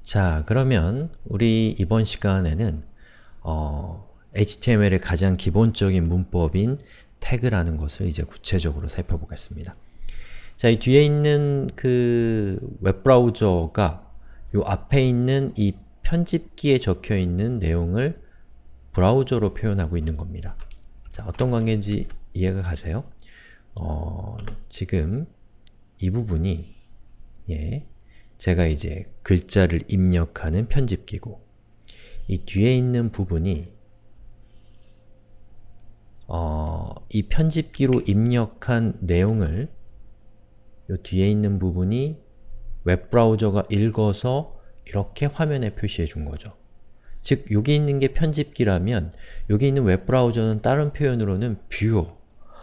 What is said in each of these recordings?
자, 그러면 우리 이번 시간에는 HTML의 가장 기본적인 문법인 태그라는 것을 이제 구체적으로 살펴보겠습니다. 자, 이 뒤에 있는 그 웹브라우저가 요 앞에 있는 이 편집기에 적혀있는 내용을 브라우저로 표현하고 있는 겁니다. 자, 어떤 관계인지 이해가 가세요? 지금 이 부분이 제가 이제 글자를 입력하는 편집기고, 이 뒤에 있는 부분이 이 편집기로 입력한 내용을 요 뒤에 있는 부분이 웹브라우저가 읽어서 이렇게 화면에 표시해 준 거죠. 즉, 여기 있는 게 편집기라면 여기 있는 웹브라우저는 다른 표현으로는 뷰어,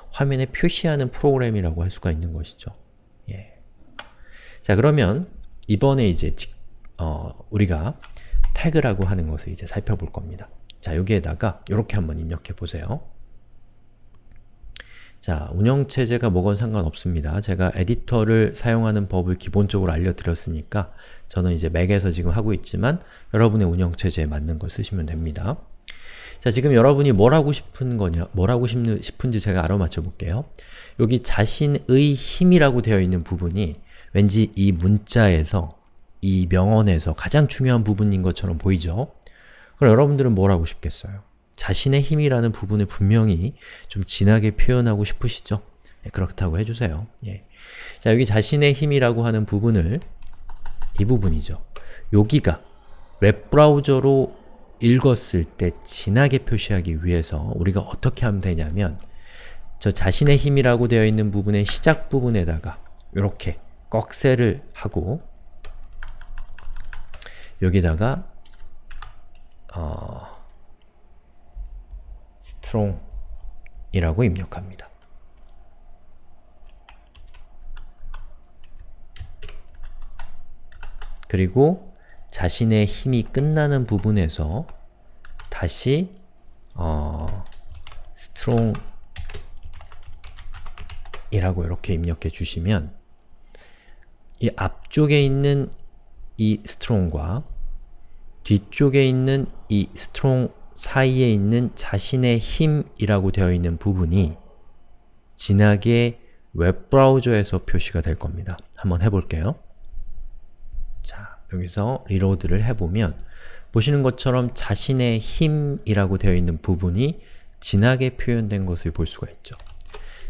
화면에 표시하는 프로그램이라고 할 수가 있는 것이죠. 자, 그러면 이번에 이제 우리가 태그라고 하는 것을 이제 살펴볼 겁니다. 자, 여기에다가 이렇게 한번 입력해 보세요. 자, 운영체제가 뭐건 상관없습니다. 제가 에디터를 사용하는 법을 기본적으로 알려드렸으니까 저는 이제 맥에서 지금 하고 있지만 여러분의 운영체제에 맞는 걸 쓰시면 됩니다. 자, 지금 여러분이 뭘 하고 싶은지 제가 알아맞혀 볼게요. 여기 자신의 힘이라고 되어 있는 부분이 왠지 이 문자에서, 이 명언에서 가장 중요한 부분인 것처럼 보이죠? 그럼 여러분들은 뭘 하고 싶겠어요? 자신의 힘이라는 부분을 분명히 좀 진하게 표현하고 싶으시죠? 그렇다고 해주세요. 자, 여기 자신의 힘이라고 하는 부분을, 이 부분이죠. 여기가 웹브라우저로 읽었을 때 진하게 표시하기 위해서 우리가 어떻게 하면 되냐면, 저 자신의 힘이라고 되어 있는 부분의 시작 부분에다가 이렇게 꺽쇠를 하고 여기다가 strong이라고 입력합니다. 그리고 자신의 힘이 끝나는 부분에서 다시 strong이라고 이렇게 입력해 주시면 이 앞쪽에 있는 이 strong과 뒤쪽에 있는 이 strong 사이에 있는 자신의 힘이라고 되어 있는 부분이 진하게 웹브라우저에서 표시가 될 겁니다. 한번 해볼게요. 자, 여기서 리로드를 해보면 보시는 것처럼 자신의 힘이라고 되어 있는 부분이 진하게 표현된 것을 볼 수가 있죠.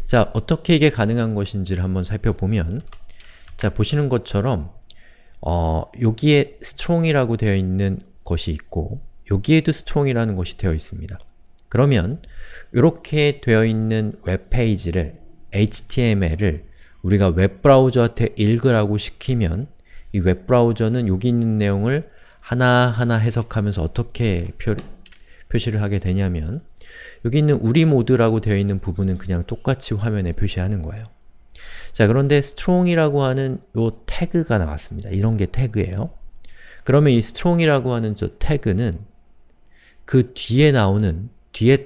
자, 어떻게 이게 가능한 것인지를 한번 살펴보면, 자, 보시는 것처럼 여기에 strong이라고 되어 있는 것이 있고 여기에도 strong이라는 것이 되어 있습니다. 그러면 이렇게 되어 있는 웹페이지를, HTML을 우리가 웹브라우저한테 읽으라고 시키면 이 웹브라우저는 여기 있는 내용을 하나하나 해석하면서 어떻게 표시를 하게 되냐면, 여기 있는 우리 모드라고 되어 있는 부분은 그냥 똑같이 화면에 표시하는 거예요. 자, 그런데 strong이라고 하는 요 태그가 나왔습니다. 이런 게 태그예요. 그러면 이 strong이라고 하는 저 태그는 그 뒤에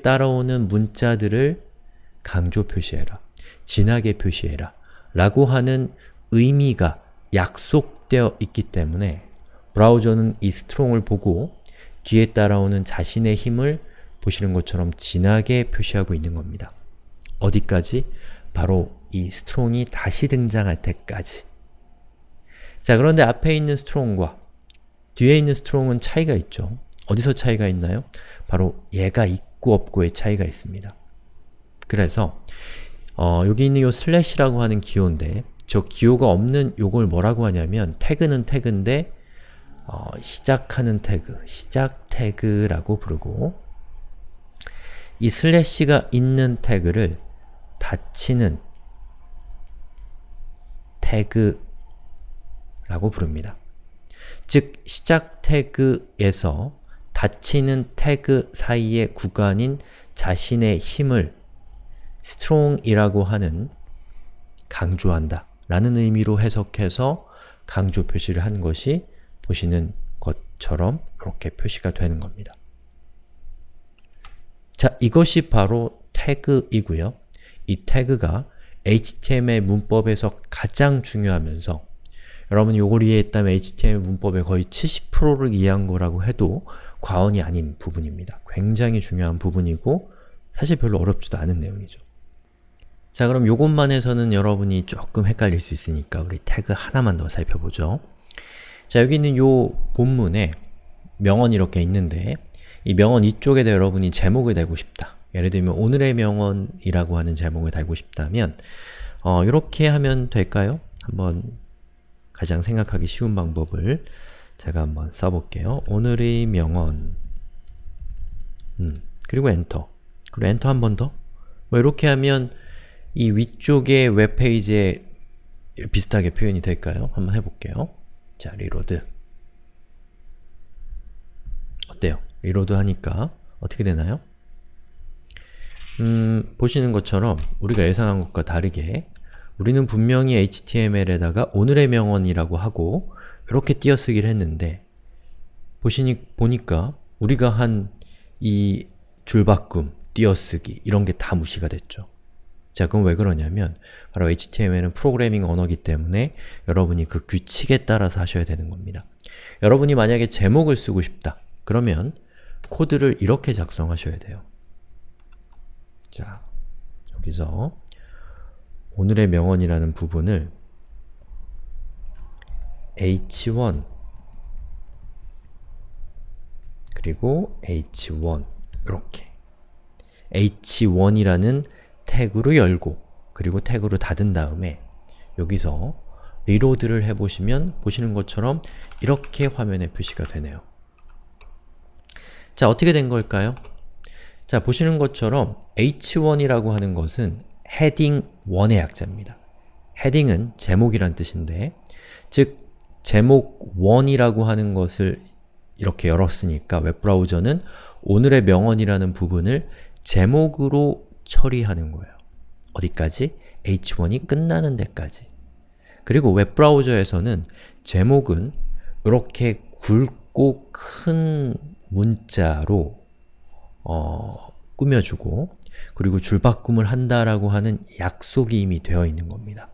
따라오는 문자들을 강조 표시해라, 진하게 표시해라 라고 하는 의미가 약속되어 있기 때문에 브라우저는 이 strong을 보고 뒤에 따라오는 자신의 힘을 보시는 것처럼 진하게 표시하고 있는 겁니다. 어디까지? 바로 이 strong이 다시 등장할 때까지. 자, 그런데 앞에 있는 strong과 뒤에 있는 strong은 차이가 있죠. 어디서 차이가 있나요? 바로 얘가 있고 없고의 차이가 있습니다. 그래서 여기 있는 요 슬래시라고 하는 기호인데, 저 기호가 없는 요걸 뭐라고 하냐면 태그는 태그인데 시작하는 태그, 시작 태그라고 부르고, 이 슬래시가 있는 태그를 닫히는 태그라고 부릅니다. 즉, 시작 태그에서 닫히는 태그 사이의 구간인 자신의 힘을 strong이라고 하는 강조한다 라는 의미로 해석해서 강조 표시를 한 것이 보시는 것처럼 이렇게 표시가 되는 겁니다. 자, 이것이 바로 태그이고요. 이 태그가 HTML 문법에서 가장 중요하면서 여러분이 요걸 이해했다면 HTML 문법의 거의 70%를 이해한 거라고 해도 과언이 아닌 부분입니다. 굉장히 중요한 부분이고 사실 별로 어렵지도 않은 내용이죠. 자, 그럼 요것만 해서는 여러분이 조금 헷갈릴 수 있으니까 우리 태그 하나만 더 살펴보죠. 자, 여기 있는 요 본문에 명언이 이렇게 있는데 이 명언 이쪽에다 여러분이 제목을 달고 싶다. 예를 들면 오늘의 명언이라고 하는 제목을 달고 싶다면 이렇게 하면 될까요? 한번 가장 생각하기 쉬운 방법을 제가 한번 써볼게요. 오늘의 명언 그리고 엔터 그리고 엔터 한 번 더 뭐 이렇게 하면 이 위쪽의 웹페이지에 비슷하게 표현이 될까요? 한번 해볼게요. 자, 리로드 어때요? 리로드 하니까 어떻게 되나요? 보시는 것처럼 우리가 예상한 것과 다르게 우리는 분명히 HTML에다가 오늘의 명언이라고 하고 이렇게 띄어쓰기를 했는데 보니까 우리가 한 이 줄바꿈, 띄어쓰기 이런 게 다 무시가 됐죠. 자, 그럼 왜 그러냐면 바로 HTML은 프로그래밍 언어이기 때문에 여러분이 그 규칙에 따라서 하셔야 되는 겁니다. 여러분이 만약에 제목을 쓰고 싶다. 그러면 코드를 이렇게 작성하셔야 돼요. 자, 여기서 오늘의 명언이라는 부분을 h1 그리고 h1 이렇게 h1이라는 태그로 열고 그리고 태그로 닫은 다음에 여기서 리로드를 해보시면 보시는 것처럼 이렇게 화면에 표시가 되네요. 자, 어떻게 된 걸까요? 자, 보시는 것처럼 h1이라고 하는 것은 헤딩 1의 약자입니다. 헤딩은 제목이란 뜻인데 즉 제목 1이라고 하는 것을 이렇게 열었으니까 웹브라우저는 오늘의 명언이라는 부분을 제목으로 처리하는 거예요. 어디까지? h1이 끝나는 데까지. 그리고 웹브라우저에서는 제목은 이렇게 굵고 큰 문자로 꾸며주고 그리고 줄바꿈을 한다라고 하는 약속이 이미 되어 있는 겁니다.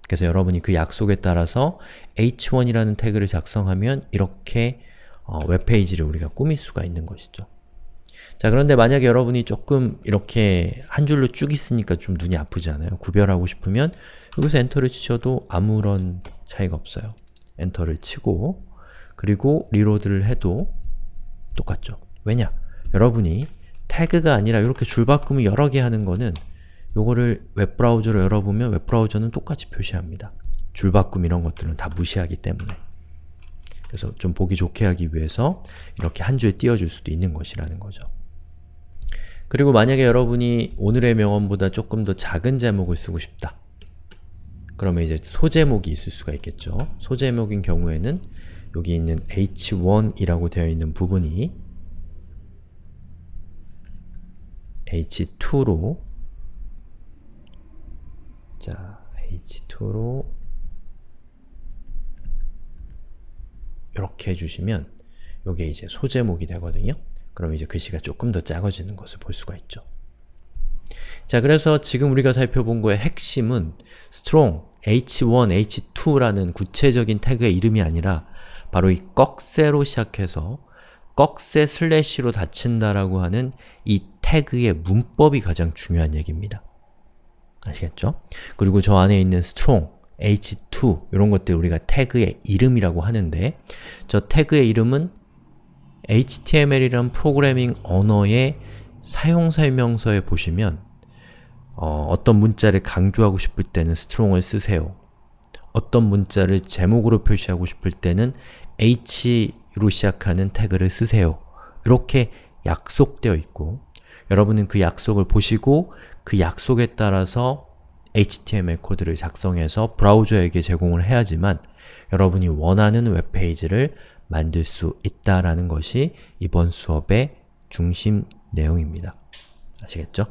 그래서 여러분이 그 약속에 따라서 h1이라는 태그를 작성하면 이렇게 웹페이지를 우리가 꾸밀 수가 있는 것이죠. 자, 그런데 만약에 여러분이 조금 이렇게 한 줄로 쭉 있으니까 좀 눈이 아프지 않아요? 구별하고 싶으면 여기서 엔터를 치셔도 아무런 차이가 없어요. 엔터를 치고 그리고 리로드를 해도 똑같죠. 왜냐? 여러분이 태그가 아니라 이렇게 줄바꿈을 여러 개 하는 거는 요거를 웹브라우저로 열어보면 웹브라우저는 똑같이 표시합니다. 줄바꿈 이런 것들은 다 무시하기 때문에. 그래서 좀 보기 좋게 하기 위해서 이렇게 한 줄 띄워줄 수도 있는 것이라는 거죠. 그리고 만약에 여러분이 오늘의 명언보다 조금 더 작은 제목을 쓰고 싶다. 그러면 이제 소제목이 있을 수가 있겠죠. 소제목인 경우에는 여기 있는 h1이라고 되어 있는 부분이 h2로 자, h2로 이렇게 해주시면 이게 이제 소제목이 되거든요. 그럼 이제 글씨가 조금 더 작아지는 것을 볼 수가 있죠. 자, 그래서 지금 우리가 살펴본 거의 핵심은 strong, h1, h2라는 구체적인 태그의 이름이 아니라 바로 이 꺽쇠로 시작해서 꺽쇠 슬래시로 닫힌다라고 하는 이 태그의 문법이 가장 중요한 얘기입니다. 아시겠죠? 그리고 저 안에 있는 strong, h2 이런 것들 우리가 태그의 이름이라고 하는데 저 태그의 이름은 HTML이란 프로그래밍 언어의 사용설명서에 보시면 어떤 문자를 강조하고 싶을 때는 strong을 쓰세요. 어떤 문자를 제목으로 표시하고 싶을 때는 h로 시작하는 태그를 쓰세요. 이렇게 약속되어 있고 여러분은 그 약속을 보시고 그 약속에 따라서 HTML 코드를 작성해서 브라우저에게 제공을 해야지만 여러분이 원하는 웹페이지를 만들 수 있다라는 것이 이번 수업의 중심 내용입니다. 아시겠죠?